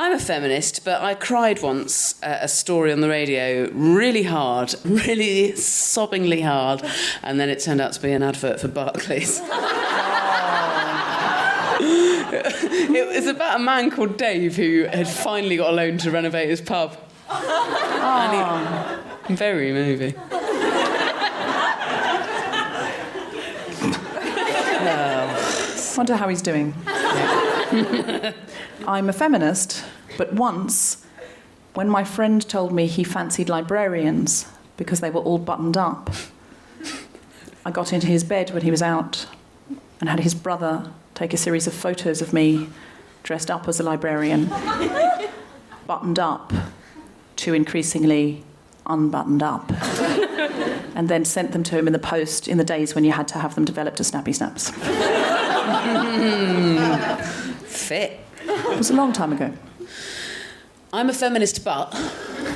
I'm a feminist, but I cried once at a story on the radio really hard, really sobbingly hard, and then it turned out to be an advert for Barclays. It was about a man called Dave who had finally got a loan to renovate his pub. Very moving. Wonder how he's doing. I'm a feminist, but once, when my friend told me he fancied librarians because they were all buttoned up, I got into his bed when he was out and had his brother take a series of photos of me dressed up as a librarian, buttoned up to increasingly unbuttoned up, and then sent them to him in the post in the days when you had to have them developed to snappy snaps. Fit. It was a long time ago. I'm a feminist, but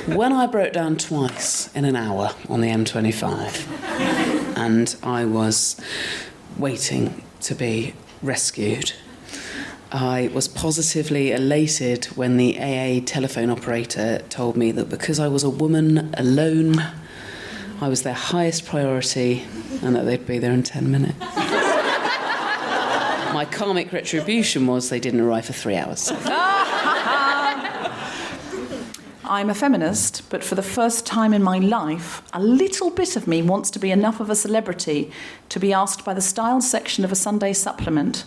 when I broke down twice in an hour on the M25 and I was waiting to be rescued, I was positively elated when the AA telephone operator told me that because I was a woman alone, I was their highest priority and that they'd be there in 10 minutes. My karmic retribution was they didn't arrive for 3 hours. I'm a feminist, but for the first time in my life, a little bit of me wants to be enough of a celebrity to be asked by the style section of a Sunday supplement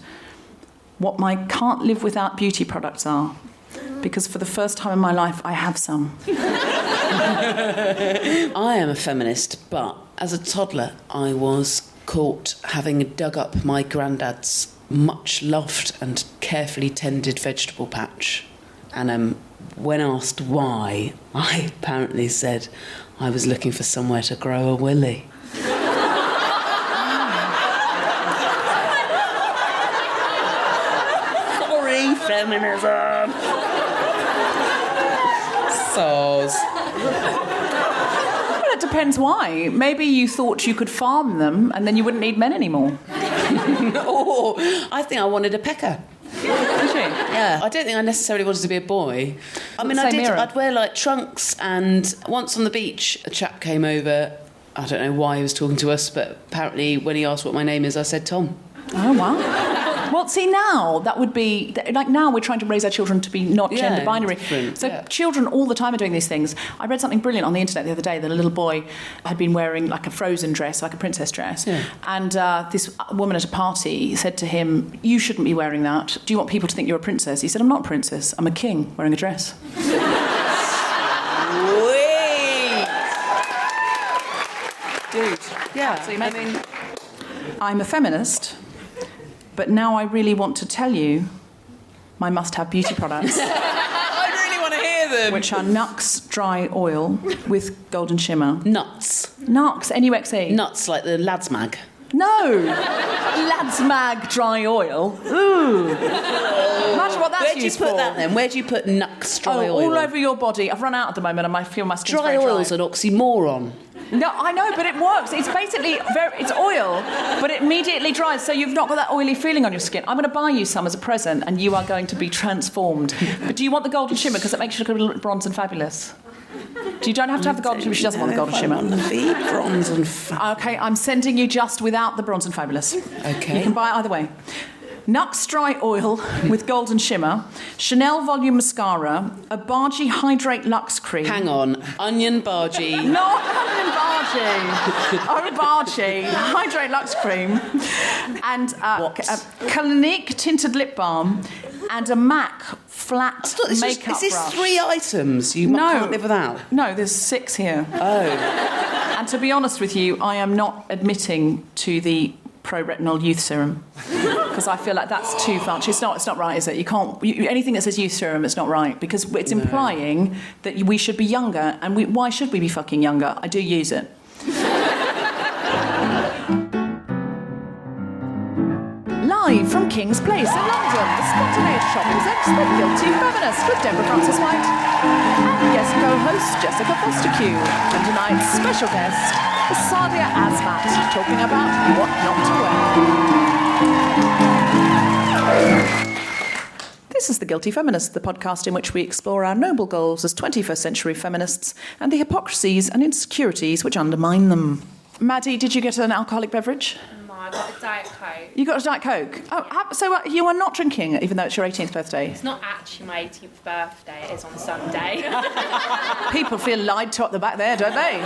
what my can't live without beauty products are. Because for the first time in my life, I have some. I am a feminist, but as a toddler, I was caught having dug up my granddad's much loved and carefully tended vegetable patch. And when asked why, I apparently said I was looking for somewhere to grow a willy. Sorry, feminism. Soz. Well, it depends why. Maybe you thought you could farm them and then you wouldn't need men anymore. Or I think I wanted a pecker. Did you? Yeah, I don't think I necessarily wanted to be a boy. I mean, I'd wear like trunks, and once on the beach, a chap came over. I don't know why he was talking to us, but apparently when he asked what my name is, I said Tom. Oh, wow. Well, see, now that would be... Like, now we're trying to raise our children to be not gender binary. Different. So children all the time are doing these things. I read something brilliant on the internet the other day that a little boy had been wearing, like, a Frozen dress, like a princess dress. Yeah. And this woman at a party said to him, "You shouldn't be wearing that. Do you want people to think you're a princess?" He said, "I'm not a princess. I'm a king wearing a dress." Dude. Yeah. So I mean, I'm a feminist, but now I really want to tell you my must-have beauty products. I really want to hear them. Which are Nux Dry Oil with Golden Shimmer. Nuts. Nux, N-U-X-E. Nuts, like the Lads Mag. No! Lads Mag Dry Oil. Ooh. Imagine what that's used for. Where do you put that then? Where do you put Nux Dry Oil? All over your body. I've run out at the moment and I feel my skin's dry very dry. oil's an oxymoron. No, I know, but it works. It's basically it's oil, but it immediately dries, so you've not got that oily feeling on your skin. I'm going to buy you some as a present, and you are going to be transformed. But do you want the golden shimmer because it makes you look a little bronze and fabulous? You don't have to have the golden shimmer. She doesn't want the golden shimmer. The bronze and fabulous. Okay, I'm sending you just without the bronze and fabulous. Okay. You can buy it either way. Nux Dry Oil with Golden Shimmer, Chanel Volume Mascara, a Bargee Hydrate Luxe Cream. Hang on, Onion Bargee. Not Onion Bargee. Oh, Bargee Hydrate Luxe Cream, and Clinique Tinted Lip Balm, and a MAC flat makeup Is this brush. 3 items you can't live without? No, there's 6 here. Oh. And to be honest with you, I am not admitting to the pro-retinol youth serum because I feel like that's too much. It's not right, is it? You can't... anything that says youth serum, it's not right because it's implying that we should be younger, and why should we be fucking younger? I do use it. Live from King's Place in London, the Spontaneous Shop presents The Guilty Feminist with Deborah Frances-White and guest co-host Jessica Fostekew. And tonight's special guest is Sadia Azmat, talking about what not to wear. This is The Guilty Feminist, the podcast in which we explore our noble goals as 21st century feminists and the hypocrisies and insecurities which undermine them. Maddie, did you get an alcoholic beverage? No, I got a Diet Coke. You got a Diet Coke? Oh, so you are not drinking, even though it's your 18th birthday? It's not actually my 18th birthday, it is on Sunday. People feel lied to at the back there, don't they?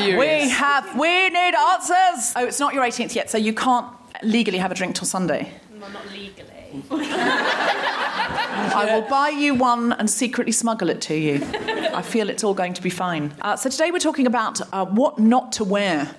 Furious. We need answers! Oh, it's not your 18th yet, so you can't legally have a drink till Sunday? Well, not legally. I will buy you one and secretly smuggle it to you. I feel it's all going to be fine. So today we're talking about what not to wear.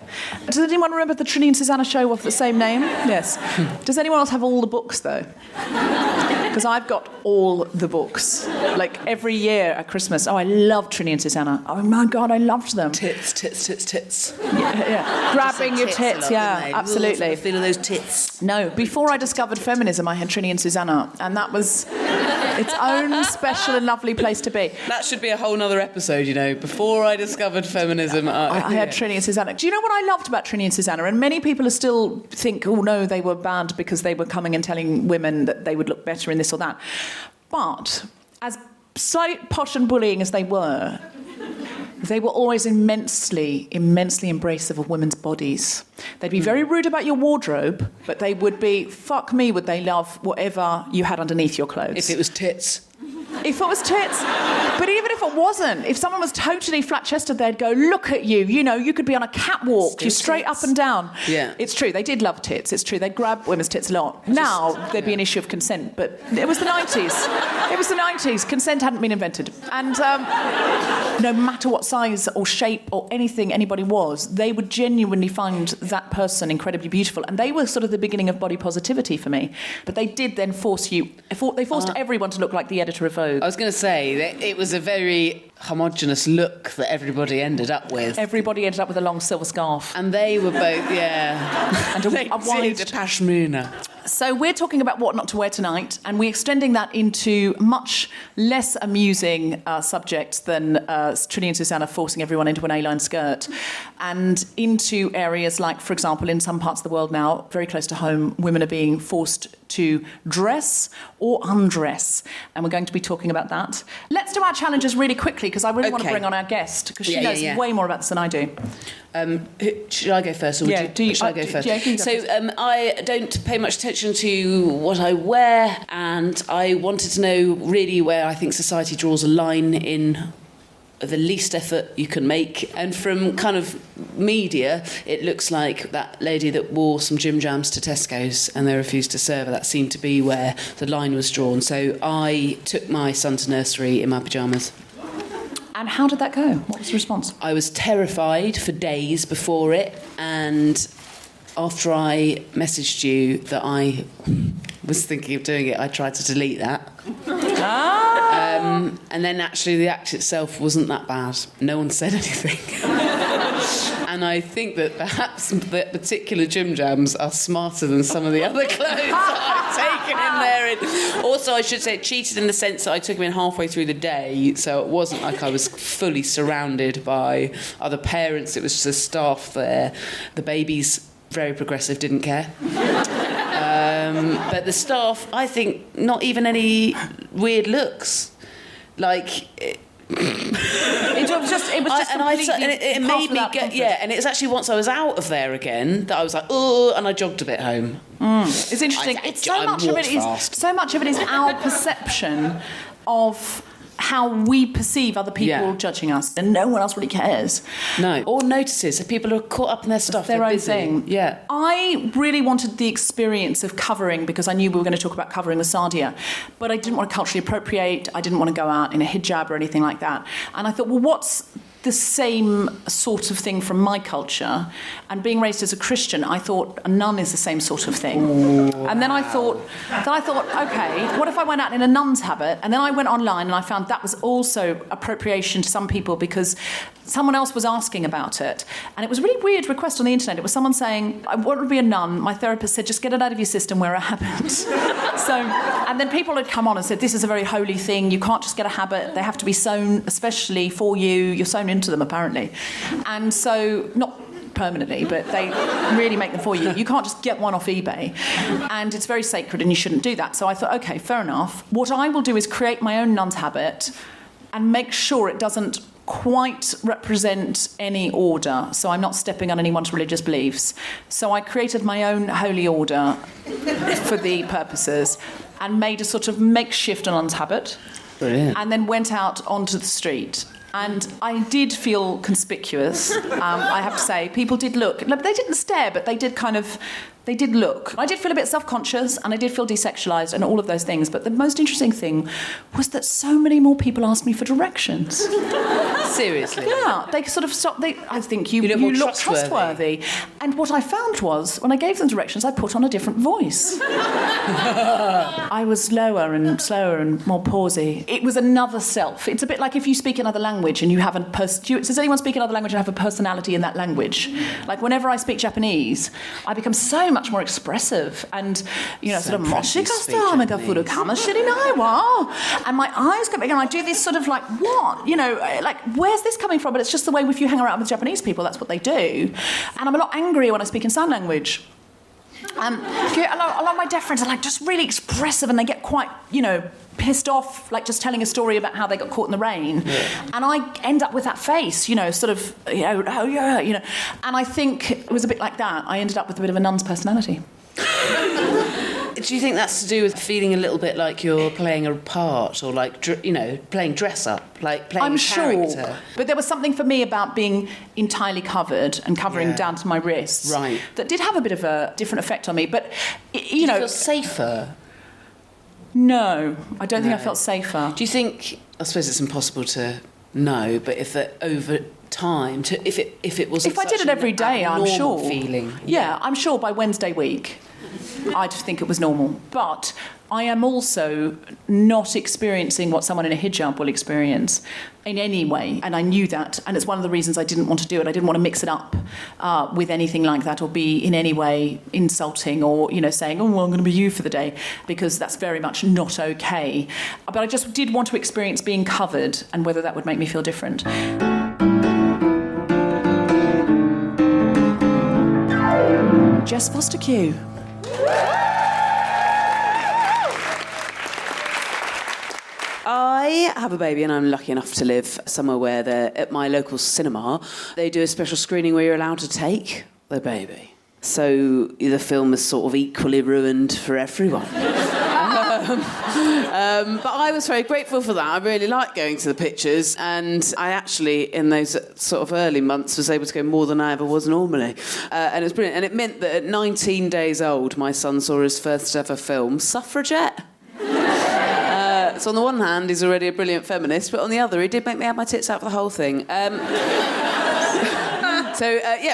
Does anyone remember the Trinny and Susanna show of the same name? Yes. Does anyone else have all the books, though? Because I've got all the books. Like, every year at Christmas. Oh, I love Trinny and Susanna. Oh, my God, I loved them. Tits, tits, tits, tits. Yeah. Grabbing your tits, yeah, absolutely. The feel of those tits. No, before I discovered feminism, I had Trinny and Susanna, and that was its own special and lovely place to be. That should be a whole nother episode, you know. Before I discovered feminism, I had Trinny and Susanna. Do you know what I loved about Trinny and Susanna? And many people still think, oh no, they were bad because they were coming and telling women that they would look better in this or that. But as slight posh and bullying as they were always immensely, immensely embracive of women's bodies. They'd be very rude about your wardrobe, but they would be, fuck me, would they love whatever you had underneath your clothes. If it was tits. If it was tits. But even if it wasn't, if someone was totally flat-chested, they'd go, look at you, you know, you could be on a catwalk, Still you're straight tits. up and down. Yeah. It's true, they did love tits, it's true, they'd grab women's tits a lot. Now, there'd be an issue of consent, but it was the 90s. It was the 90s, consent hadn't been invented. And no matter what size or shape or anything anybody was, they would genuinely find that person incredibly beautiful. And they were sort of the beginning of body positivity for me. But they did then force you, they forced everyone to look like the editor of Vogue. I was going to say that it was a very homogenous look that everybody ended up with. Everybody ended up with a long silver scarf. And they were both, yeah. And they a wide did pashmina. So we're talking about what not to wear tonight, and we're extending that into much less amusing subjects than Trinny and Susanna forcing everyone into an A-line skirt, and into areas like, for example, in some parts of the world now, very close to home, women are being forced to dress or undress, and we're going to be talking about that. Let's do our challenges really quickly, because I really want to bring on our guest, because she knows way more about this than I do. Should I go first, or should I go first? Yeah, you go so first. I don't pay much attention to what I wear, and I wanted to know really where I think society draws a line in the least effort you can make. And from kind of media, it looks like that lady that wore some gym jams to Tesco's and they refused to serve her, that seemed to be where the line was drawn. So I took my son to nursery in my pyjamas. And how did that go? What was the response? I was terrified for days before it, and after I messaged you that I was thinking of doing it, I tried to delete that. And then actually the act itself wasn't that bad. No one said anything. And I think that perhaps the particular gym jams are smarter than some of the other clothes that I've taken in there. And also, I should say, it cheated in the sense that I took them in halfway through the day, so it wasn't like I was fully surrounded by other parents. It was just the staff there. The babies, very progressive, didn't care. But the staff, I think, not even any weird looks. Like... It was just it made me get and it's actually once I was out of there again that I was like, oh, and I jogged a bit home. It's interesting. So much of it is our perception of how we perceive other people judging us, and no one else really cares. No, or notices. So people are caught up in their stuff, their own busy. thing. Yeah, I really wanted the experience of covering, because I knew we were going to talk about covering with Sadia, but I didn't want to culturally appropriate. I didn't want to go out in a hijab or anything like that. And I thought, well, what's the same sort of thing from my culture? And being raised as a Christian, I thought a nun is the same sort of thing. Ooh, and then I thought, okay, what if I went out in a nun's habit? And then I went online and I found that was also appropriation to some people, because someone else was asking about it. And it was a really weird request on the internet. It was someone saying, I want to be a nun. My therapist said, just get it out of your system, wear a habit. And then people had come on and said, this is a very holy thing. You can't just get a habit. They have to be sewn, especially for you. You're sewn into them, apparently. And so, not permanently, but they really make them for you. You can't just get one off eBay. And it's very sacred and you shouldn't do that. So I thought, OK, fair enough. What I will do is create my own nun's habit and make sure it doesn't quite represent any order, so I'm not stepping on anyone's religious beliefs. So I created my own holy order for the purposes and made a sort of makeshift nun's habit. Brilliant. And then went out onto the street. And I did feel conspicuous, I have to say. People did look. They didn't stare, but they did they did look. I did feel a bit self-conscious and I did feel desexualised and all of those things. But the most interesting thing was that so many more people asked me for directions. Seriously? Yeah, they sort of stopped. I think you look trustworthy. And what I found was, when I gave them directions, I put on a different voice. I was lower and slower and more pausey. It was another self. It's a bit like if you speak another language and you have does anyone speak another language and have a personality in that language? Like whenever I speak Japanese, I become so much more expressive and, sort of and my eyes get big and I do this sort of like, what? Like, where's this coming from? But it's just the way if you hang around with Japanese people, that's what they do. And I'm a lot angrier when I speak in sign language. A lot of my deaf friends are like just really expressive and they get quite, pissed off, like just telling a story about how they got caught in the rain. Yeah. And I end up with that face, sort of, oh yeah, And I think it was a bit like that. I ended up with a bit of a nun's personality. Do you think that's to do with feeling a little bit like you're playing a part or like, playing dress up, like playing a character? Sure. But there was something for me about being entirely covered and covering down to my wrists. Right. That did have a bit of a different effect on me. But, Do you feel safer? No, I don't think I felt safer. Do you think, I suppose it's impossible to know, but if over time, if it wasn't if I did it every day, I'm sure. Feeling. Yeah, I'm sure by Wednesday week, I'd think it was normal. But I am also not experiencing what someone in a hijab will experience in any way. And I knew that. And it's one of the reasons I didn't want to do it. I didn't want to mix it up with anything like that or be in any way insulting or, saying, oh, well, I'm going to be you for the day, because that's very much not okay. But I just did want to experience being covered and whether that would make me feel different. Jess Fostekew. I have a baby and I'm lucky enough to live somewhere where at my local cinema, they do a special screening where you're allowed to take the baby. So the film is sort of equally ruined for everyone. But I was very grateful for that. I really liked going to the pictures, and I actually, in those sort of early months, was able to go more than I ever was normally. And it was brilliant. And it meant that at 19 days old, my son saw his first ever film, Suffragette. So on the one hand, he's already a brilliant feminist, but on the other, he did make me have my tits out for the whole thing.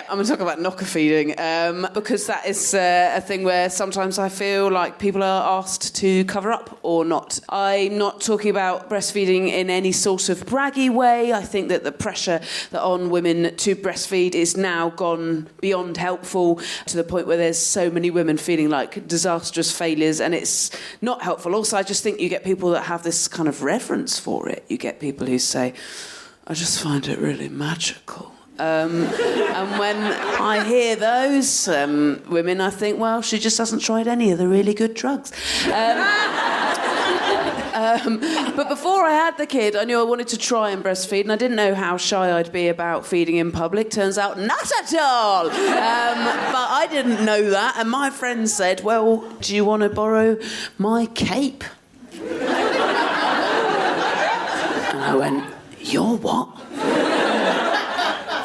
I'm going to talk about knocker feeding, because that is a thing where sometimes I feel like people are asked to cover up or not. I'm not talking about breastfeeding in any sort of braggy way. I think that the pressure that on women to breastfeed is now gone beyond helpful, to the point where there's so many women feeling like disastrous failures, and it's not helpful. Also, I just think you get people that have this kind of reverence for it. You get people who say, I just find it really magical. And when I hear those women, I think, well, she just hasn't tried any of the really good drugs. But before I had the kid, I knew I wanted to try and breastfeed, and I didn't know how shy I'd be about feeding in public. Turns out, not at all. But I didn't know that, and my friend said, well, do you want to borrow my cape? And I went, your what?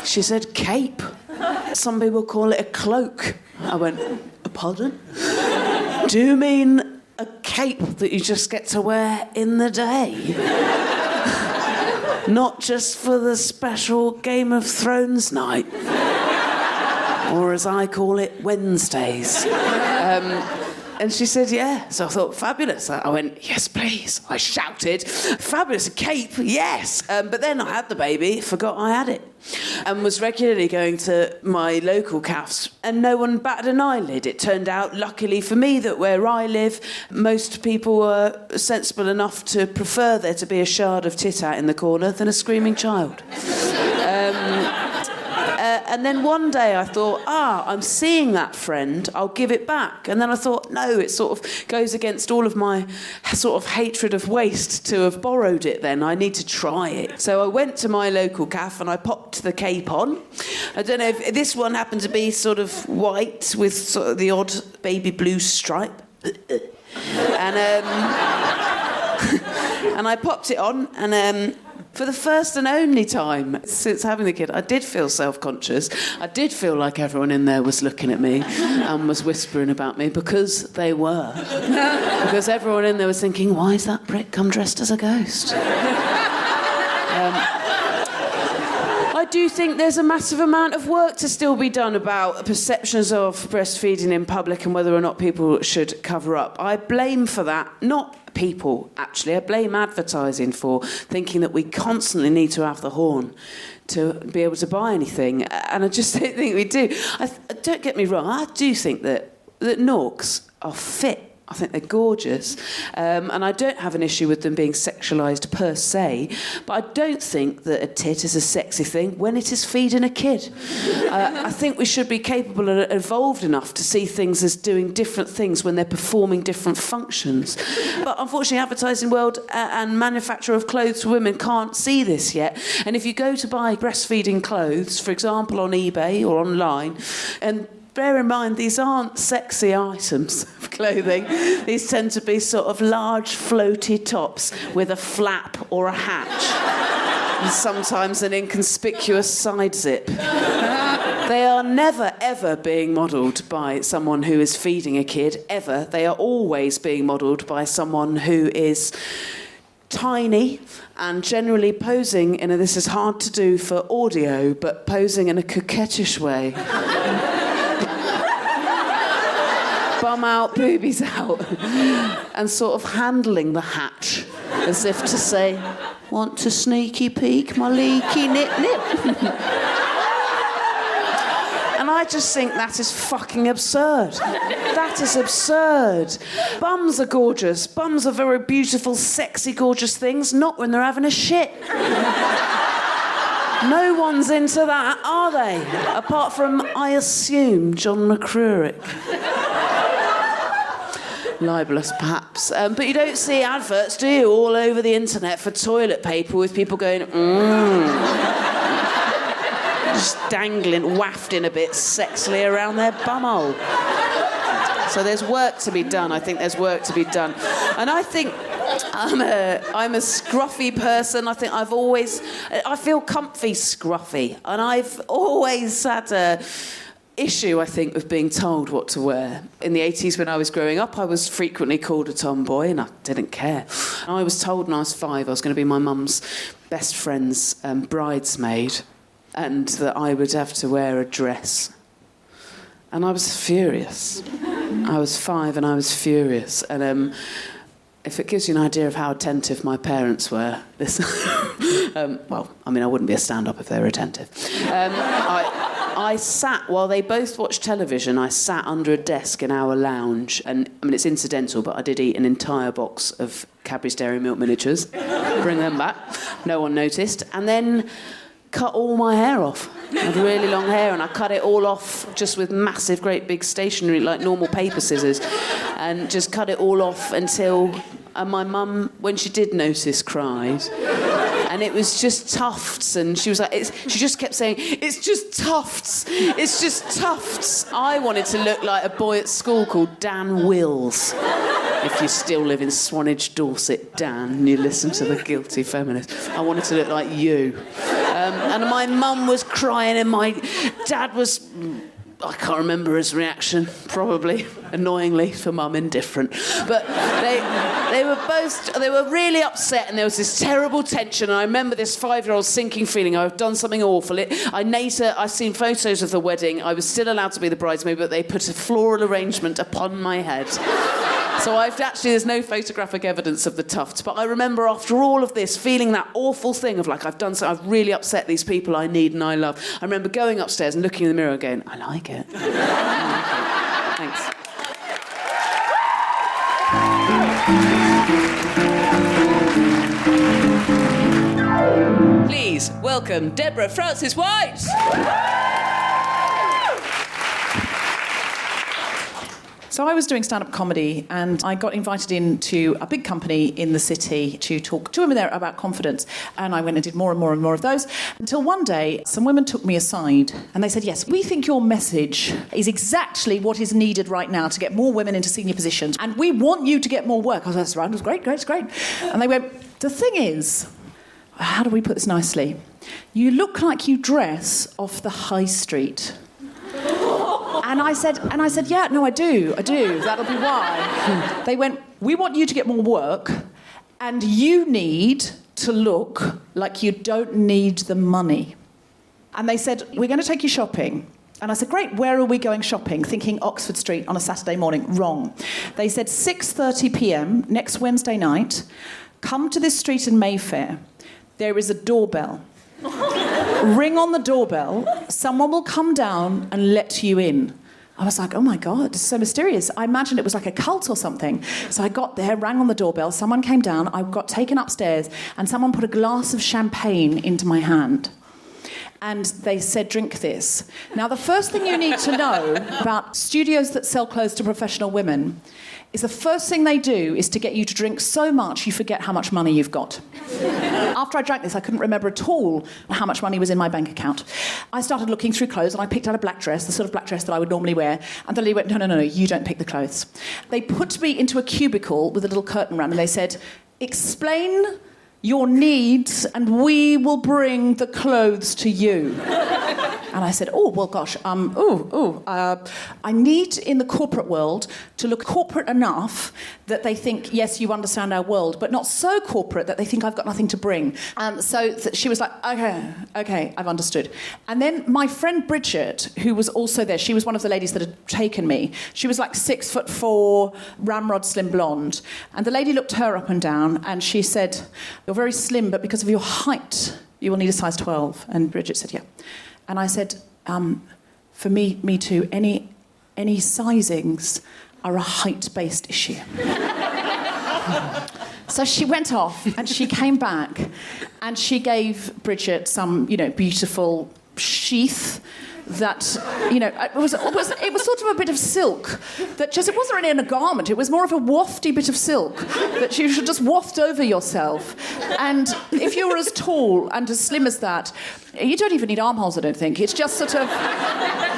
She said, cape. Some people call it a cloak. I went, pardon? Do you mean a cape that you just get to wear in the day? Not just for the special Game of Thrones night? Or as I call it, Wednesdays. And she said, yeah. So I thought, fabulous. I went, yes, please. I shouted, fabulous, a cape, yes. But then I had the baby, forgot I had it, and was regularly going to my local calfs, and no one batted an eyelid. It turned out, luckily for me, that where I live, most people were sensible enough to prefer there to be a shard of tit out in the corner than a screaming child. And then one day I thought, I'm seeing that friend, I'll give it back. And then I thought, no, it sort of goes against all of my sort of hatred of waste to have borrowed it then. I need to try it. So I went to my local cafe and I popped the cape on. I don't know if this one happened to be sort of white with sort of the odd baby blue stripe. And and I popped it on, and for the first and only time since having the kid, I did feel self-conscious. I did feel like everyone in there was looking at me and was whispering about me, because they were. Because everyone in there was thinking, why is that prick come dressed as a ghost? I do think there's a massive amount of work to still be done about perceptions of breastfeeding in public and whether or not people should cover up. I blame for that, not people, actually. I blame advertising for thinking that we constantly need to have the horn to be able to buy anything. And I just don't think we do. Don't get me wrong, I do think that Norks are fit. I think they're gorgeous. And I don't have an issue with them being sexualised per se, but I don't think that a tit is a sexy thing when it is feeding a kid. I think we should be capable and evolved enough to see things as doing different things when they're performing different functions. But unfortunately, advertising world and manufacture of clothes for women can't see this yet. And if you go to buy breastfeeding clothes, for example, on eBay or online, and bear in mind, these aren't sexy items of clothing. These tend to be sort of large, floaty tops with a flap or a hatch, and sometimes an inconspicuous side zip. They are never, ever being modelled by someone who is feeding a kid, ever. They are always being modelled by someone who is tiny and generally posing in this is hard to do for audio, but posing in a coquettish way. Bum out, boobies out, and sort of handling the hatch as if to say, want to sneaky peek my leaky nip-nip? And I just think that is fucking absurd. That is absurd. Bums are gorgeous. Bums are very beautiful, sexy, gorgeous things, not when they're having a shit. No one's into that, are they? Apart from, I assume, John McCrurick. Libelous, perhaps. But you don't see adverts, do you, all over the internet for toilet paper with people going, just dangling, wafting a bit sexily around their bumhole. So there's work to be done. I think there's work to be done. And I think I'm a scruffy person. I think I feel comfy scruffy. And I've always had a issue, I think, with being told what to wear. In the 80s, when I was growing up, I was frequently called a tomboy, and I didn't care. And I was told when I was 5 I was going to be my mum's best friend's bridesmaid, and that I would have to wear a dress. And I was furious. I was 5 and I was furious. And if it gives you an idea of how attentive my parents were, listen. Well, I mean, I wouldn't be a stand-up if they were attentive. I sat, while they both watched television, I sat under a desk in our lounge. And, I mean, it's incidental, but I did eat an entire box of Cadbury's Dairy Milk miniatures. Bring them back. No one noticed. And then cut all my hair off. I had really long hair, and I cut it all off just with massive, great big stationery, like normal paper scissors, and just cut it all off until my mum, when she did notice, cried. And it was just tufts, and she was like, she just kept saying, it's just tufts, it's just tufts. I wanted to look like a boy at school called Dan Wills. If you still live in Swanage, Dorset, Dan, and you listen to the Guilty Feminist, I wanted to look like you. And my mum was crying, and my dad was, I can't remember his reaction, probably, annoyingly, for mum, indifferent. But they were really upset, and there was this terrible tension, and I remember this 5-year-old sinking feeling, I've done something awful. I've seen photos of the wedding, I was still allowed to be the bridesmaid, but they put a floral arrangement upon my head. So there's no photographic evidence of the tufts, but I remember after all of this feeling that awful thing of like, I've really upset these people I need and I love. I remember going upstairs and looking in the mirror and going, I like it. Thanks. Please welcome Deborah Frances-White. So I was doing stand-up comedy and I got invited into a big company in the city to talk to women there about confidence. And I went and did more and more and more of those until one day some women took me aside and they said, yes, we think your message is exactly what is needed right now to get more women into senior positions. And we want you to get more work. I was like, that's right, it was great, great, it's great. And they went, the thing is, how do we put this nicely? You look like you dress off the high street. And I said, yeah, no, I do, that'll be why. They went, we want you to get more work, and you need to look like you don't need the money. And they said, we're going to take you shopping. And I said, great, where are we going shopping? Thinking Oxford Street on a Saturday morning. Wrong. They said, 6:30 p.m, next Wednesday night, come to this street in Mayfair. There is a doorbell. Ring on the doorbell, someone will come down and let you in. I was like, oh my God, it's so mysterious. I imagined it was like a cult or something. So I got there, rang on the doorbell, someone came down, I got taken upstairs, and someone put a glass of champagne into my hand. And they said, drink this. Now, the first thing you need to know about studios that sell clothes to professional women is the first thing they do is to get you to drink so much you forget how much money you've got. After I drank this, I couldn't remember at all how much money was in my bank account. I started looking through clothes and I picked out a black dress, the sort of black dress that I would normally wear, and the lady went, no, you don't pick the clothes. They put me into a cubicle with a little curtain around and they said, explain your needs and we will bring the clothes to you. And I said, oh, well, gosh, I need in the corporate world to look corporate enough that they think, yes, you understand our world, but not so corporate that they think I've got nothing to bring. So she was like, okay, I've understood. And then my friend Bridget, who was also there, she was one of the ladies that had taken me. She was like 6'4", ramrod slim blonde. And the lady looked her up and down and she said, you're very slim, but because of your height, you will need a size 12. And Bridget said, yeah. And I said, for me too, any sizings are a height-based issue. So she went off and she came back and she gave Bridget some, beautiful sheath that, it was sort of a bit of silk that it wasn't really in a garment, it was more of a wafty bit of silk that you should just waft over yourself. And if you were as tall and as slim as that, you don't even need armholes, I don't think. It's just sort of,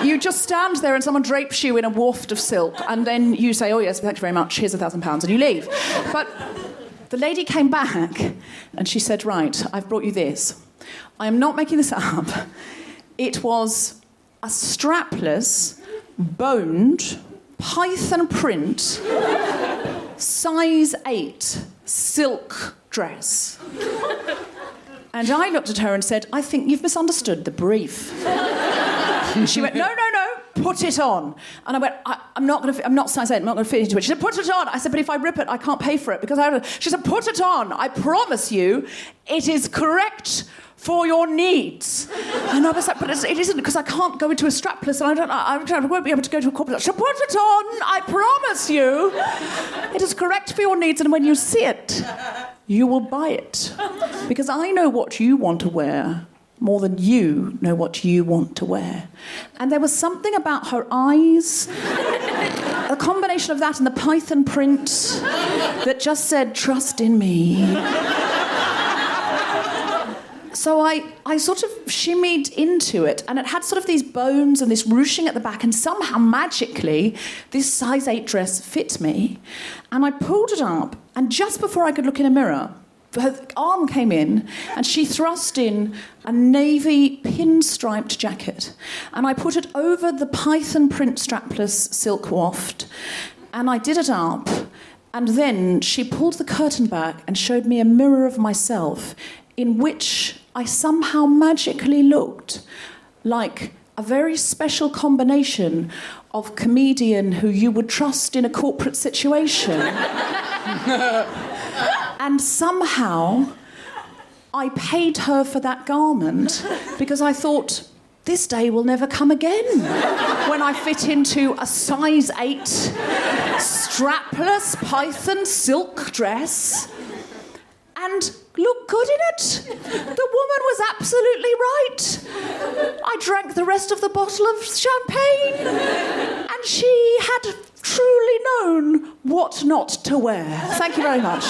you just stand there and someone drapes you in a waft of silk and then you say, oh yes, thank you very much, here's £1,000 and you leave. But the lady came back and she said, right, I've brought you this. I am not making this up. It was a strapless, boned, python print, size 8 silk dress. And I looked at her and said, I think you've misunderstood the brief. And she went, no, put it on. And I went, I'm not size 8, I'm not going to fit into it. She said, put it on. I said, but if I rip it, I can't pay for it. She said, put it on. I promise you, it is correct for your needs. And I was like, but it isn't, because I can't go into a strapless and I won't be able to go to a corporate. So put it on, I promise you. It is correct for your needs, and when you see it, you will buy it. Because I know what you want to wear more than you know what you want to wear. And there was something about her eyes, a combination of that and the python print that just said, trust in me. So I sort of shimmied into it, and it had sort of these bones and this ruching at the back, and somehow magically this size 8 dress fit me. And I pulled it up, and just before I could look in a mirror, her arm came in and she thrust in a navy pinstriped jacket, and I put it over the python print strapless silk waft, and I did it up, and then she pulled the curtain back and showed me a mirror of myself in which I somehow magically looked like a very special combination of comedian who you would trust in a corporate situation. And somehow I paid her for that garment because I thought, this day will never come again when I fit into a size 8 strapless python silk dress and look good in it. The woman was absolutely right. I drank the rest of the bottle of champagne and she had truly known what not to wear. Thank you very much.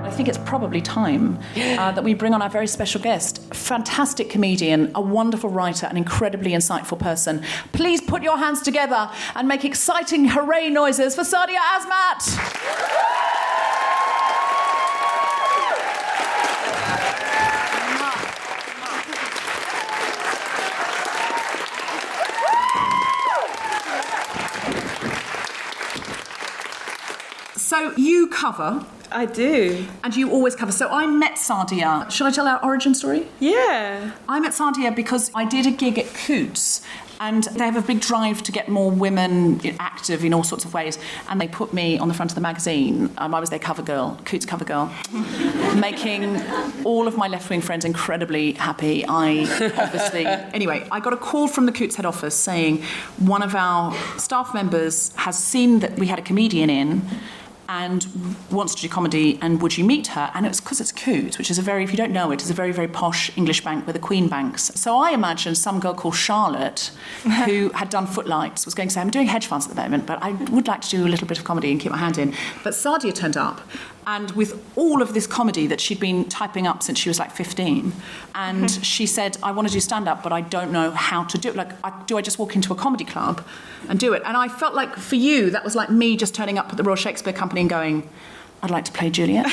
I think it's probably time that we bring on our very special guest, fantastic comedian, a wonderful writer, an incredibly insightful person. Please put your hands together and make exciting hooray noises for Sadia Azmat. So you cover. I do. And you always cover. So I met Sadia. Should I tell our origin story? Yeah. I met Sadia because I did a gig at Coots, and they have a big drive to get more women active in all sorts of ways. And they put me on the front of the magazine. I was their cover girl, Coots cover girl, making all of my left-wing friends incredibly happy. Anyway, I got a call from the Coots head office saying one of our staff members has seen that we had a comedian in and wants to do comedy, and would you meet her? And it was because it's Coots, which is if you don't know it, is a very, very posh English bank where the Queen banks. So I imagined some girl called Charlotte, who had done Footlights, was going to say, I'm doing hedge funds at the moment, but I would like to do a little bit of comedy and keep my hand in. But Sadia turned up, and with all of this comedy that she'd been typing up since she was like 15, and she said, I want to do stand-up, but I don't know how to do it. Do I just walk into a comedy club and do it? And I felt like, for you, that was like me just turning up at the Royal Shakespeare Company and going, I'd like to play Juliet.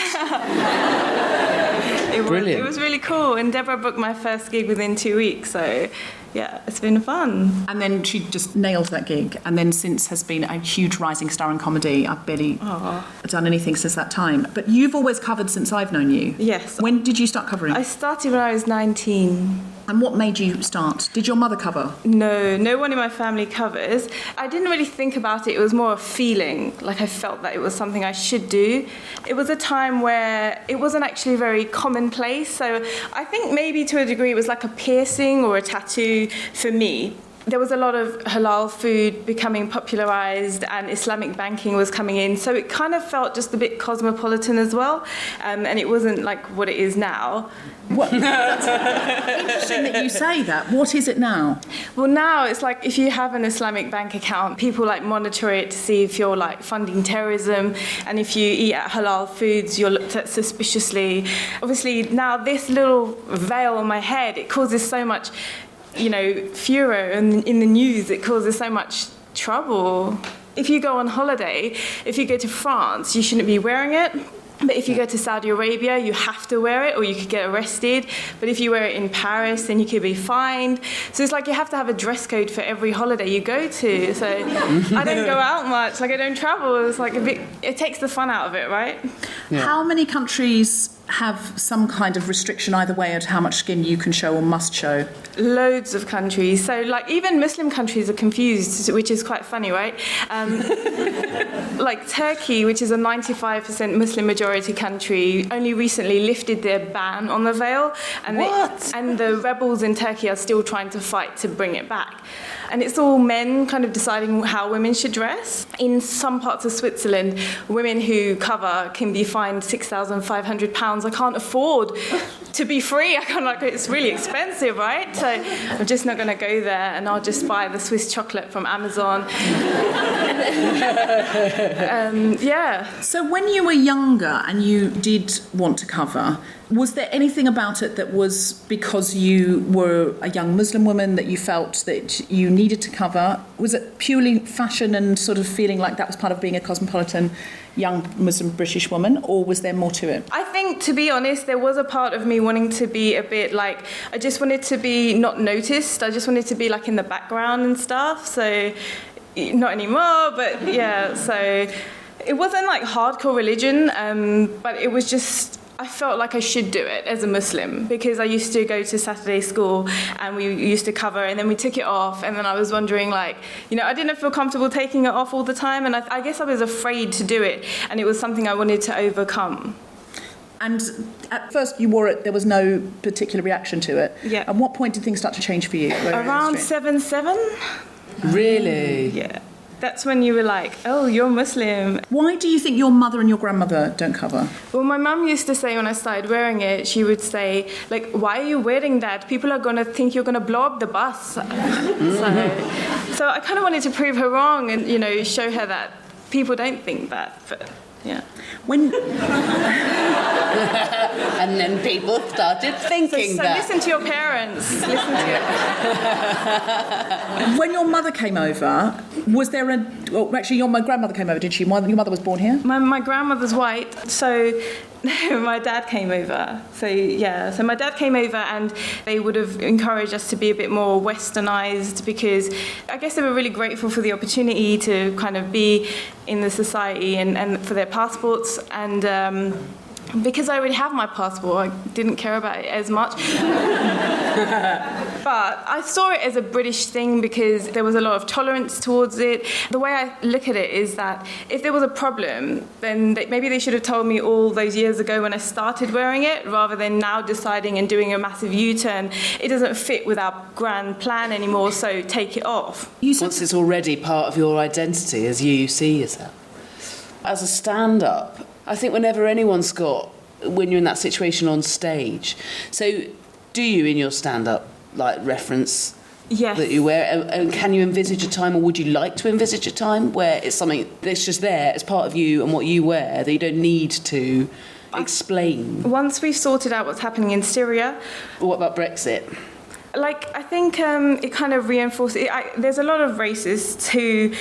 It was really cool. And Deborah booked my first gig within 2 weeks, so yeah, it's been fun. And then she just nailed that gig, and then since has been a huge rising star in comedy. I've barely done anything since that time. But you've always covered since I've known you. Yes. When did you start covering? I started when I was 19. And what made you start? Did your mother cover? No one in my family covers. I didn't really think about it. It was more a feeling, like I felt that it was something I should do. It was a time where it wasn't actually very commonplace. So I think maybe to a degree it was like a piercing or a tattoo for me. There was a lot of halal food becoming popularised, and Islamic banking was coming in. So it kind of felt just a bit cosmopolitan as well. And it wasn't like what it is now. That's interesting that you say that. What is it now? Well, now it's like if you have an Islamic bank account, people like monitor it to see if you're like funding terrorism, and if you eat at halal foods, you're looked at suspiciously. Obviously, now this little veil on my head, it causes so much, furor, and in the news, it causes so much trouble. If you go on holiday, if you go to France, you shouldn't be wearing it. But if you go to Saudi Arabia, you have to wear it or you could get arrested. But if you wear it in Paris, then you could be fined. So it's like you have to have a dress code for every holiday you go to. So I don't go out much, I don't travel. It's like it takes the fun out of it, right? Yeah. How many countries have some kind of restriction either way at how much skin you can show or must show? Loads of countries. So even Muslim countries are confused, which is quite funny, right? Like Turkey, which is a 95% Muslim majority country, only recently lifted their ban on the veil. And and the rebels in Turkey are still trying to fight to bring it back. And it's all men kind of deciding how women should dress. In some parts of Switzerland, women who cover can be fined £6,500. I can't afford to be free. It's really expensive, right? So I'm just not going to go there, and I'll just buy the Swiss chocolate from Amazon. So when you were younger and you did want to cover, was there anything about it that was because you were a young Muslim woman that you felt that you needed to cover? Was it purely fashion and sort of feeling like that was part of being a cosmopolitan young Muslim British woman, or was there more to it? I think, to be honest, there was a part of me wanting to be a bit like, I just wanted to be not noticed. I just wanted to be like in the background and stuff. So not anymore, but yeah. So it wasn't like hardcore religion, but it was just, I felt like I should do it as a Muslim, because I used to go to Saturday school and we used to cover, and then we took it off, and then I was wondering, I didn't feel comfortable taking it off all the time, and I guess I was afraid to do it, and it was something I wanted to overcome. And at first you wore it, there was no particular reaction to it. Yeah. At what point did things start to change for you? Around 7'7". Really? Yeah. that's when you were like, oh, you're Muslim. Why do you think your mother and your grandmother don't cover? Well, my mum used to say when I started wearing it, she would say, like, why are you wearing that? People are going to think you're going to blow up the bus. So I kind of wanted to prove her wrong and, you know, show her that people don't think that. But, yeah. When And then people started thinking So that. listen to your parents. when your mother came over, was there a... Well, actually, my grandmother came over, did she? Your mother was born here? My grandmother's white, so my dad came over. So my dad came over and they would have encouraged us to be a bit more westernized because I guess they were really grateful for the opportunity to kind of be in the society and for their passports. And because I already have my passport, I didn't care about it as much. But I saw it as a British thing because there was a lot of tolerance towards it. The way I look at it is that if there was a problem, then maybe they should have told me all those years ago when I started wearing it, rather than now deciding and doing a massive U-turn. It doesn't fit with our grand plan anymore, so take it off. Once it's already part of your identity as you see yourself. As a stand-up, I think when you're in that situation on stage, so do you in your stand-up like reference Yes. that you wear, and can you envisage a time, or would you like to envisage a time where it's something that's just there as part of you and what you wear that you don't need to explain? Once we've sorted out what's happening in Syria, What about Brexit? like, I think it kind of reinforces... there's a lot of racists who...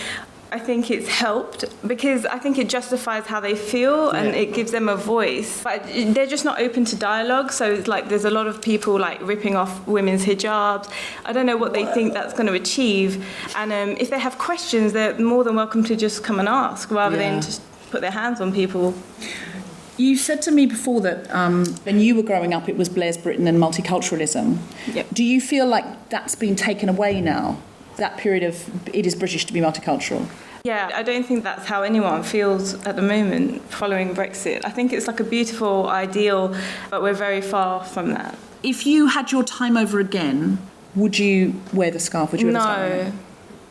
I think it's helped because I think it justifies how they feel and it gives them a voice. But they're just not open to dialogue. So it's like there's a lot of people like ripping off women's hijabs. I don't know what they think that's going to achieve. And if they have questions, they're more than welcome to just come and ask rather than just put their hands on people. You said to me before that when you were growing up, it was Blair's Britain and multiculturalism. Yep. Do you feel like that's been taken away now? That period of it is British to be multicultural? Yeah, I don't think that's how anyone feels at the moment following Brexit. I think it's like a beautiful ideal, but we're very far from that. If you had your time over again, would you wear the scarf? Would you wear the scarf? No,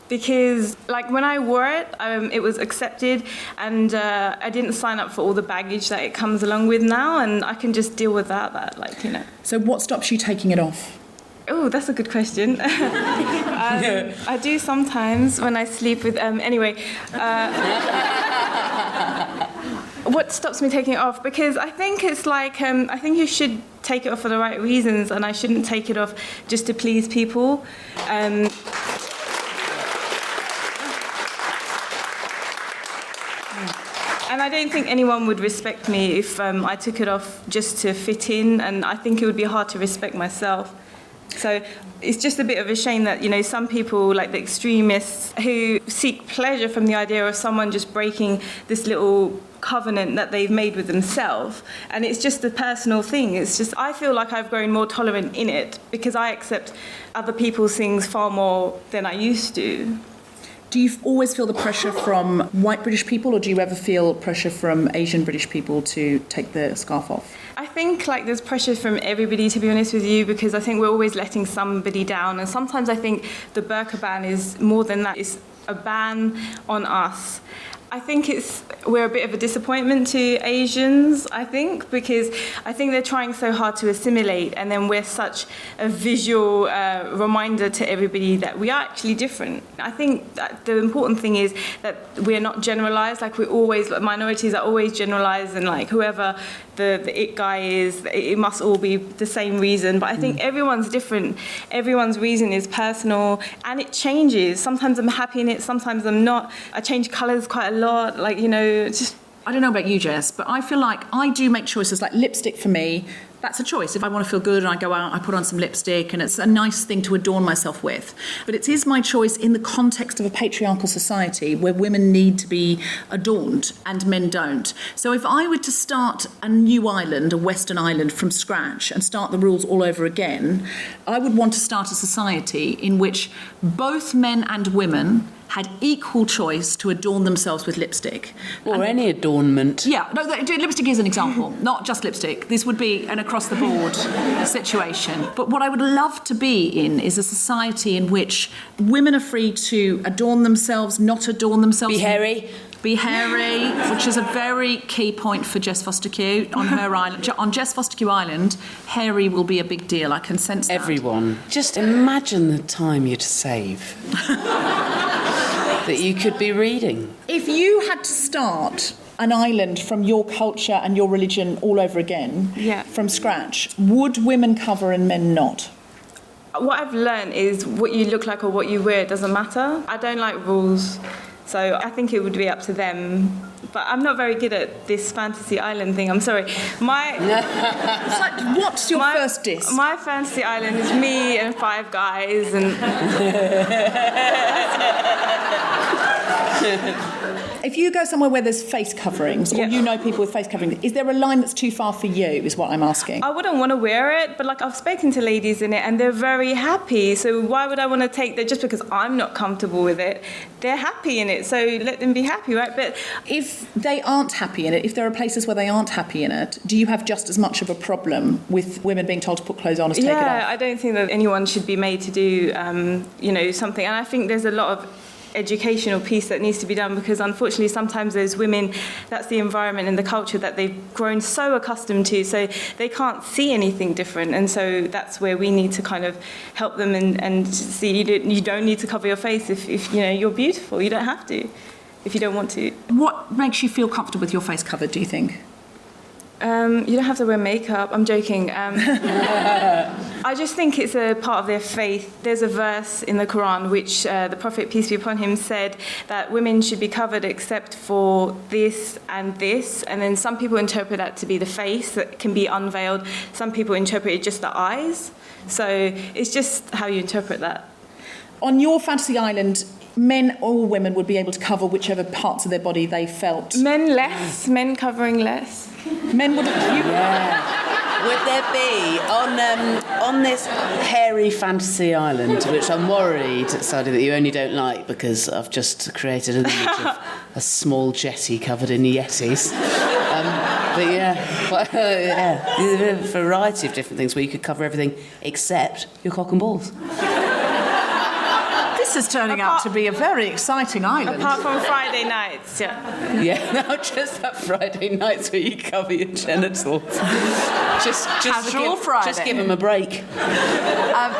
because like when I wore it, it was accepted, and I didn't sign up for all the baggage that it comes along with now, and I can just deal without that, like, you know. So what stops you taking it off? Oh, that's a good question. I do sometimes when I sleep with... what stops me taking it off? Because I think it's like... I think you should take it off for the right reasons, and I shouldn't take it off just to please people. And I don't think anyone would respect me if I took it off just to fit in, and I think it would be hard to respect myself. So it's just a bit of a shame that, you know, some people, like the extremists, who seek pleasure from the idea of someone just breaking this little covenant that they've made with themselves. And it's just a personal thing. It's just, I feel like I've grown more tolerant in it because I accept other people's things far more than I used to. Do you always feel the pressure from white British people, or do you ever feel pressure from Asian British people to take the scarf off? I think like there's pressure from everybody, to be honest with you, because I think we're always letting somebody down, and sometimes I think the burqa ban is more than that. It's a ban on us. I think we're a bit of a disappointment to Asians, I think, because I think they're trying so hard to assimilate, and then we're such a visual reminder to everybody that we are actually different. I think that the important thing is that we're not generalised, like minorities are always generalised, and like whoever the it guy is, it must all be the same reason. But I think everyone's different. Everyone's reason is personal, and it changes. Sometimes I'm happy in it, sometimes I'm not. I change colours quite a lot, like, you know, it's just... I don't know about you, Jess, but I feel like I do make choices. Like lipstick for me, that's a choice. If I want to feel good and I go out, I put on some lipstick, and it's a nice thing to adorn myself with. But it is my choice in the context of a patriarchal society where women need to be adorned and men don't. So if I were to start a new island, a Western island from scratch, and start the rules all over again, I would want to start a society in which both men and women had equal choice to adorn themselves with lipstick. Or any adornment. Yeah, no, lipstick is an example, not just lipstick. This would be an across-the-board situation. But what I would love to be in is a society in which women are free to adorn themselves, not adorn themselves. Be hairy. Be hairy, which is a very key point for Jess Fostekew on her island. On Jess Fostekew Island, hairy will be a big deal. I can sense that. Everyone. Just imagine the time you'd save that you could be reading. If you had to start an island from your culture and your religion all over again, from scratch, would women cover and men not? What I've learned is what you look like or what you wear doesn't matter. I don't like rules. So I think it would be up to them. But I'm not very good at this fantasy island thing. I'm sorry. It's like, what's your first diss? My fantasy island is me and 5 guys and... If you go somewhere where there's face coverings, or you know people with face coverings, is there a line that's too far for you, is what I'm asking? I wouldn't want to wear it, but I've spoken to ladies in it and they're very happy. So why would I want to take that just because I'm not comfortable with it? They're happy in it, so let them be happy, right? But if they aren't happy in it, if there are places where they aren't happy in it, do you have just as much of a problem with women being told to put clothes on as take it off? Yeah, I don't think that anyone should be made to do, something. And I think there's a lot of educational piece that needs to be done because unfortunately sometimes those women, that's the environment and the culture that they've grown so accustomed to, so they can't see anything different, and so that's where we need to kind of help them and see you don't need to cover your face if you're beautiful. You don't have to if you don't want to. What makes you feel comfortable with your face covered, do you think? You don't have to wear makeup. I'm joking. I just think it's a part of their faith. There's a verse in the Quran which the Prophet, peace be upon him, said that women should be covered except for this, and then some people interpret that to be the face that can be unveiled. Some people interpret it just the eyes. So it's just how you interpret that. On your fantasy island, men or women would be able to cover whichever parts of their body they felt. Men less, men covering less. Men would. Would there be on this hairy fantasy island, which I'm worried, Sadia, that you only don't like because I've just created an image of a small jetty covered in yetis. But a variety of different things where you could cover everything except your cock and balls. This is turning out to be a very exciting island. Apart from Friday nights, Yeah, no, just that Friday nights where you cover your genitals. Just Casual Friday. Just give them a break.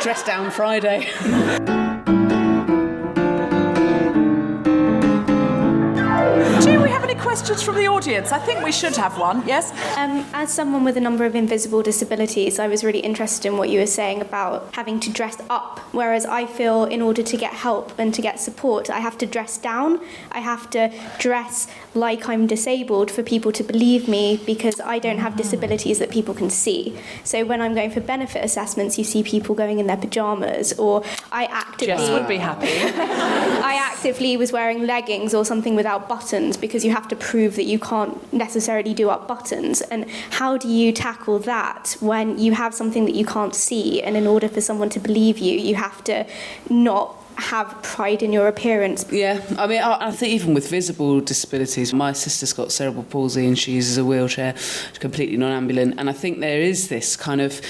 Dress down Friday. Do we have any questions from the audience? I think we should have one, yes? As someone with a number of invisible disabilities, I was really interested in what you were saying about having to dress up, whereas I feel in order to get help and to get support, I have to dress down. I have to dress like I'm disabled for people to believe me because I don't have disabilities that people can see. So when I'm going for benefit assessments, you see people going in their pyjamas, or I actively... Jess would be happy. I actively was wearing leggings or something without buttons because you have to prove that you can't necessarily do up buttons. And how do you tackle that when you have something that you can't see, and in order for someone to believe you, you have to not have pride in your appearance? Yeah, I mean, I think even with visible disabilities, my sister's got cerebral palsy and she uses a wheelchair, she's completely non-ambulant, and I think there is this kind of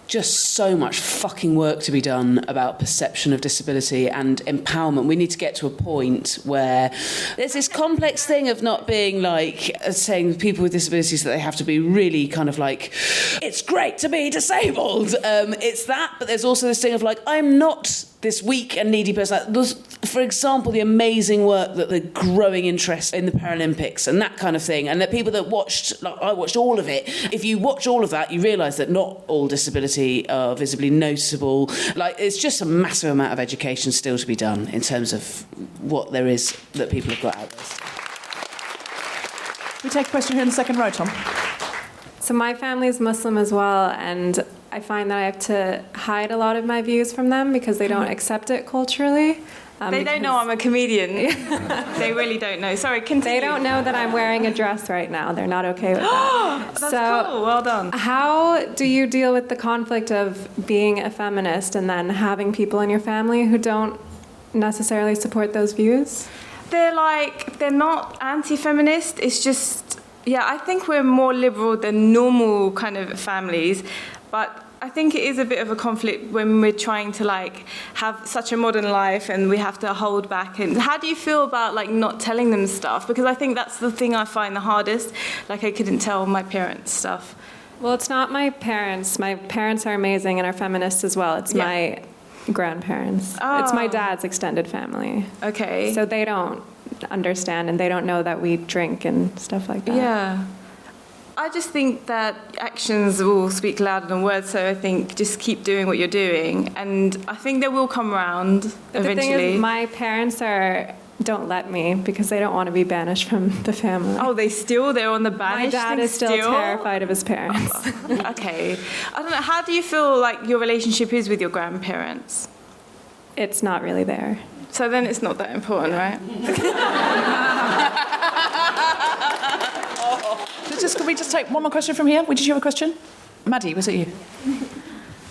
just so much fucking work to be done about perception of disability and empowerment. We need to get to a point where there's this complex thing of not being like saying people with disabilities that they have to be really kind of like, it's great to be disabled. It's that, but there's also this thing of like, I'm not this weak and needy person. For example, the amazing work that the growing interest in the Paralympics and that kind of thing, and the people that watched, like I watched all of it. If you watch all of that, you realise that not all disability are visibly noticeable. Like, it's just a massive amount of education still to be done in terms of what there is that people have got out there. We take a question here in the second row, Tom. So my family is Muslim as well, and I find that I have to hide a lot of my views from them because they don't accept it culturally. They don't know I'm a comedian. They really don't know. Sorry, continue. They don't know that I'm wearing a dress right now. They're not okay with that. That's cool. Well done. How do you deal with the conflict of being a feminist and then having people in your family who don't necessarily support those views? They're not anti-feminist. It's just, I think we're more liberal than normal kind of families, but I think it is a bit of a conflict when we're trying to like have such a modern life and we have to hold back. And how do you feel about like not telling them stuff? Because I think that's the thing I find the hardest. Like I couldn't tell my parents stuff. Well, it's not my parents. My parents are amazing and are feminists as well. It's my grandparents. Oh. It's my dad's extended family. Okay. So they don't understand and they don't know that we drink and stuff like that. Yeah. I just think that actions will speak louder than words, so I think just keep doing what you're doing, and I think they will come around eventually. The thing is, my parents don't let me because they don't want to be banished from the family. Oh, they're on the banished. My dad is still terrified of his parents. Okay. I don't know, how do you feel like your relationship is with your grandparents? It's not really there. So then it's not that important, right? Can we just take one more question from here? Did you have a question? Maddie, was it you?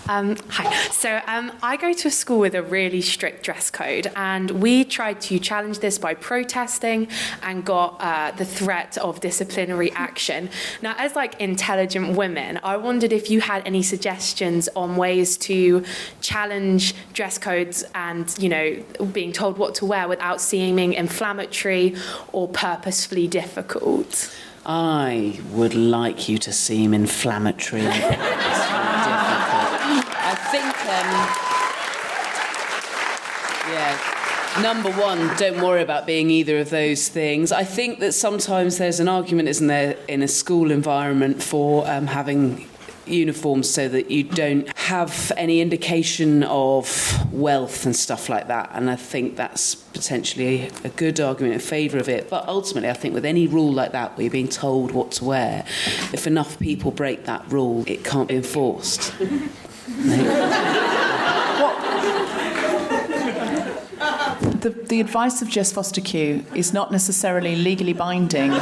Hi. So I go to a school with a really strict dress code, and we tried to challenge this by protesting and got the threat of disciplinary action. Now, as like intelligent women, I wondered if you had any suggestions on ways to challenge dress codes and, you know, being told what to wear without seeming inflammatory or purposefully difficult. I would like you to seem inflammatory and difficult. I think, number one, don't worry about being either of those things. I think that sometimes there's an argument, isn't there, in a school environment for having uniforms so that you don't have any indication of wealth and stuff like that, and I think that's potentially a good argument in favour of it. But ultimately I think with any rule like that where you're being told what to wear, if enough people break that rule, it can't be enforced. The advice of Jess Fostekew is not necessarily legally binding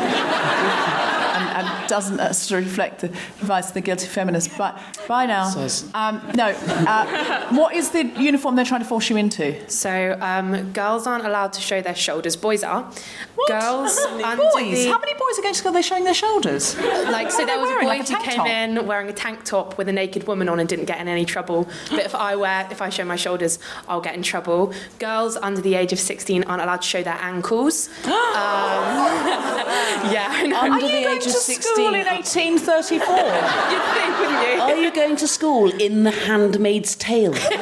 and doesn't reflect the advice of the Guilty Feminist. But bye now. What is the uniform they're trying to force you into? So girls aren't allowed to show their shoulders. Boys are. What? Girls under boys? How many boys are going to school? They're showing their shoulders. Like, so there was a boy who came in wearing a tank top with a naked woman on and didn't get in any trouble. But if I show my shoulders, I'll get in trouble. Girls under the age of 16 aren't allowed to show their ankles. Yeah. Under the age of 16. School in 1834. You'd think, wouldn't you? Are you going to school in The Handmaid's Tale? Pretty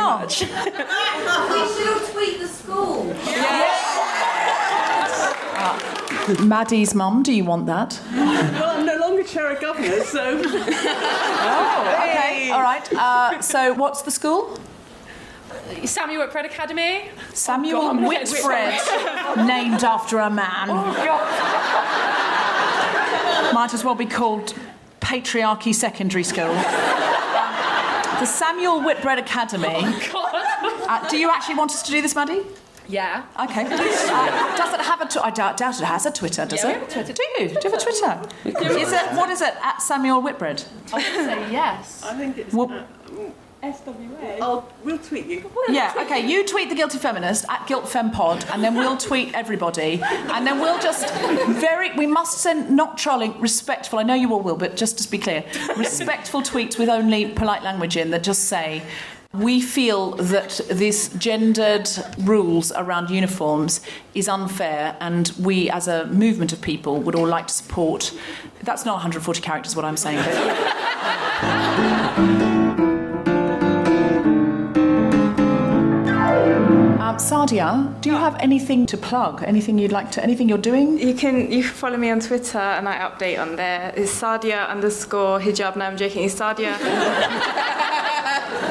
much. We should all tweet the school. Maddie's mum, do you want that? Well, I'm no longer chair of governors, so... Okay, all right. So what's the school? Samuel Whitbread Academy. Samuel Whitbread, named after a man. Might as well be called Patriarchy Secondary School. The Samuel Whitbread Academy. Oh, God. Do you actually want us to do this, Maddie? Yeah. Okay. Does it have a... I doubt it has a Twitter, does it? Twitter. Do you? Do you have a Twitter? What is it? At Samuel Whitbread? I would say yes. I think it's... SWA. We'll tweet you. Yeah, okay, you tweet the Guilty Feminist at GuiltFemPod, and then we'll tweet everybody, and then we'll just we must send, not trolling, respectful, I know you all will, but just to be clear, respectful tweets with only polite language in that just say, we feel that this gendered rules around uniforms is unfair, and we as a movement of people would all like to support... That's not 140 characters what I'm saying, but... Sadia, do you have anything to plug? Anything you'd like to... Anything you're doing? You can follow me on Twitter and I update on there. It's Sadia_hijab. No, I'm joking. It's Sadia...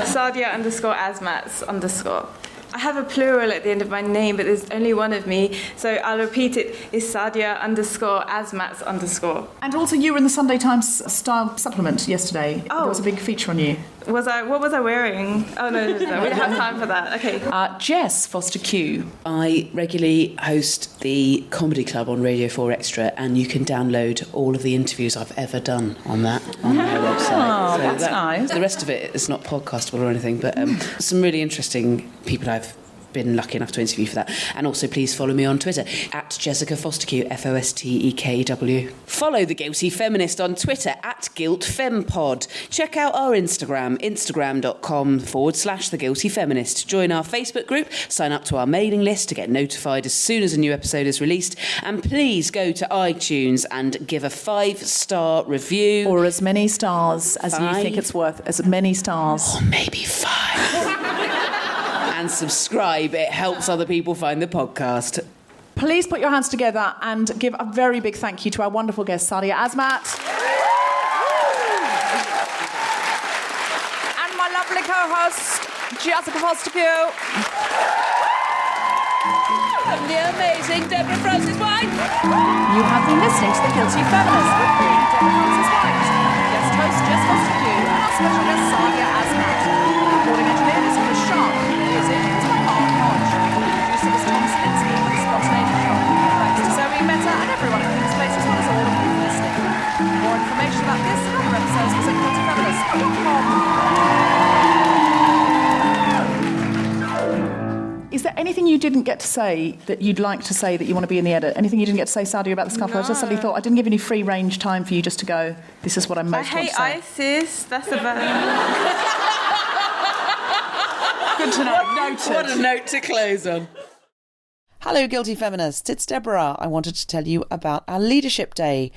Sadia_Azmat_. I have a plural at the end of my name, but there's only one of me, so I'll repeat it. It's Sadia_Azmat_. And also you were in the Sunday Times style supplement yesterday. Oh. There was a big feature on you. What was I wearing? Oh, no, we don't have time for that. Okay. Jess Fostekew. I regularly host the Comedy Club on Radio 4 Extra, and you can download all of the interviews I've ever done on that on my website. Oh, that's nice. The rest of it is not podcastable or anything, but some really interesting people I've been lucky enough to interview for that. And also please follow me on Twitter at Jessica Fostekew, Fostekew. Follow The Guilty Feminist on Twitter at GuiltFemPod. Check out our Instagram.com/The Guilty Feminist. Join our Facebook group, sign up to our mailing list to get notified as soon as a new episode is released, and please go to iTunes and give a 5-star review. Or as many stars as you think it's worth, as many stars. Or maybe 5. And subscribe. It helps other people find the podcast. Please put your hands together and give a very big thank you to our wonderful guest, Sadia Azmat. And my lovely co-host, Jessica Fostekew. And the amazing Deborah Frances-White. You have been listening to The Guilty Feminist with me, Deborah Frances-White, guest host Jess Fostekew, and our special guest, Sadia Azmat. Recording engineer is Chris Sharp. Music is by Mark Hodge. Producer is Tom Slinsky with Spontaneity Shop. Thanks to Zoe Meta and everyone at King's Place, as well as all of you for listening. For more information about this and other episodes, visit guiltyfeminist.com. Is there anything you didn't get to say that you'd like to say that you want to be in the edit? Anything you didn't get to say, Sadia, about the scuffle? I just suddenly thought I didn't give any free range time for you just to go, this is what I most want to say. I hate ISIS. That's about Good to know. Noted. What a note to close on. Hello, Guilty Feminists. It's Deborah. I wanted to tell you about our Leadership Day.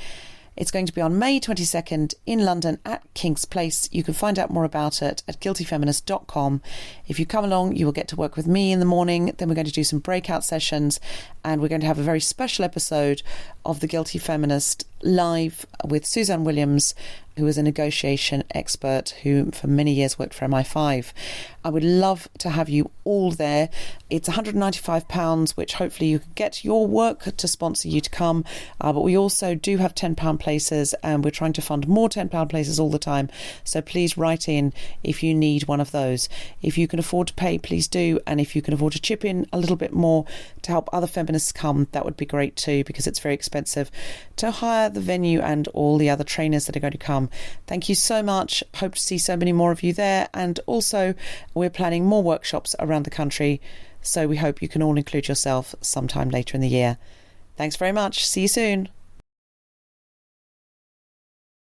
It's going to be on May 22nd in London at King's Place. You can find out more about it at guiltyfeminist.com. If you come along, you will get to work with me in the morning. Then we're going to do some breakout sessions, and we're going to have a very special episode of The Guilty Feminist live with Suzanne Williams, who is a negotiation expert who for many years worked for MI5. I would love to have you all there. It's £195, which hopefully you can get your work to sponsor you to come. But we also do have £10 places, and we're trying to fund more £10 places all the time. So please write in if you need one of those. If you can afford to pay, please do. And if you can afford to chip in a little bit more to help other feminists come, that would be great too, because it's very expensive to hire the venue and all the other trainers that are going to come. Thank you so much. Hope to see so many more of you there. And also, we're planning more workshops around the country, so we hope you can all include yourself sometime later in the year. Thanks very much. See you soon.